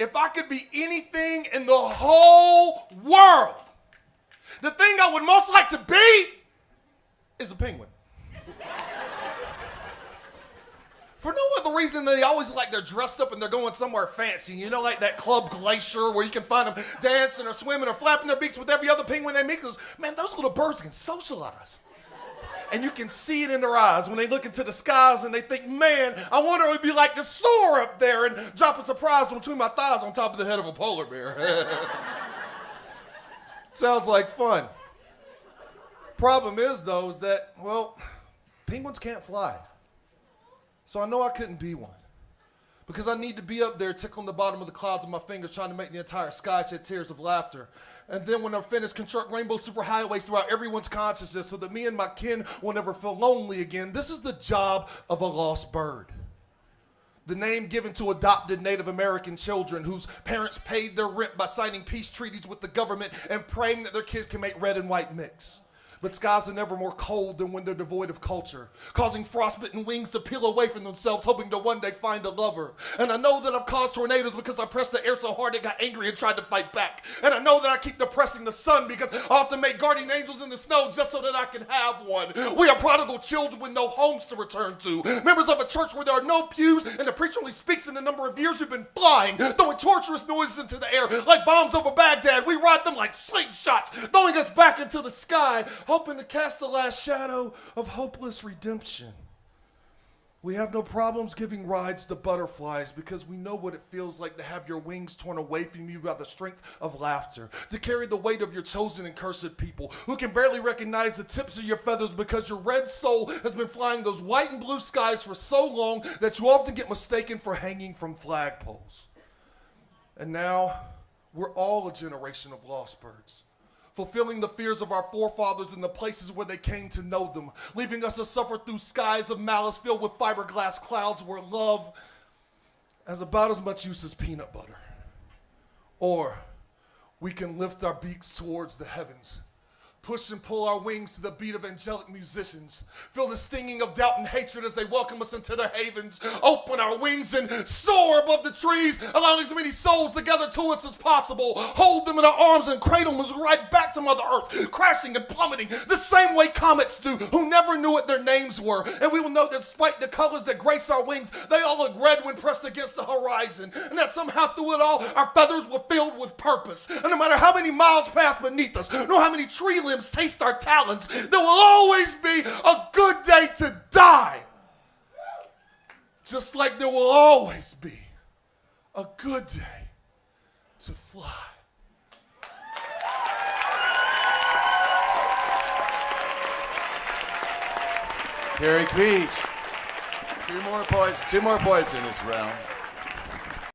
if I could be anything in the whole world, the thing I would most like to be is a penguin. For no other reason than they always like they're dressed up and they're going somewhere fancy. You know, like that Club Glacier where you can find them dancing or swimming or flapping their beaks with every other penguin they meet. Because, man, those little birds can socialize. And you can see it in their eyes when they look into the skies and they think, man, I wonder if it'd be like to soar up there and drop a surprise between my thighs on top of the head of a polar bear. Sounds like fun. Problem is, though, is that, well, penguins can't fly. So I know I couldn't be one. Because I need to be up there tickling the bottom of the clouds with my fingers trying to make the entire sky shed tears of laughter. And then when they're finished, construct rainbow superhighways throughout everyone's consciousness so that me and my kin will never feel lonely again. This is the job of a lost bird. The name given to adopted Native American children whose parents paid their rent by signing peace treaties with the government and praying that their kids can make red and white mix. But skies are never more cold than when they're devoid of culture, causing frostbitten wings to peel away from themselves, hoping to one day find a lover. And I know that I've caused tornadoes because I pressed the air so hard it got angry and tried to fight back. And I know that I keep depressing the sun because I often make guardian angels in the snow just so that I can have one. We are prodigal children with no homes to return to, members of a church where there are no pews and the preacher only speaks in the number of years you've been flying, throwing torturous noises into the air like bombs over Baghdad. We ride them like slingshots, throwing us back into the sky, hoping to cast the last shadow of hopeless redemption. We have no problems giving rides to butterflies because we know what it feels like to have your wings torn away from you by the strength of laughter, to carry the weight of your chosen and cursed people who can barely recognize the tips of your feathers because your red soul has been flying those white and blue skies for so long that you often get mistaken for hanging from flagpoles. And now we're all a generation of lost birds, fulfilling the fears of our forefathers in the places where they came to know them, leaving us to suffer through skies of malice filled with fiberglass clouds where love has about as much use as peanut butter. Or we can lift our beaks towards the heavens, push and pull our wings to the beat of angelic musicians, feel the stinging of doubt and hatred as they welcome us into their havens, open our wings and soar above the trees, allowing as many souls to gather to us as possible, hold them in our arms and cradle them right back to Mother Earth, crashing and plummeting the same way comets do, who never knew what their names were. And we will know that despite the colors that grace our wings, they all look red when pressed against the horizon, and that somehow through it all, our feathers were filled with purpose. And no matter how many miles pass beneath us, nor how many tree limbs taste our talons, there will always be a good day to die. Just like there will always be a good day to fly. Terry Creech. Two more points in this round.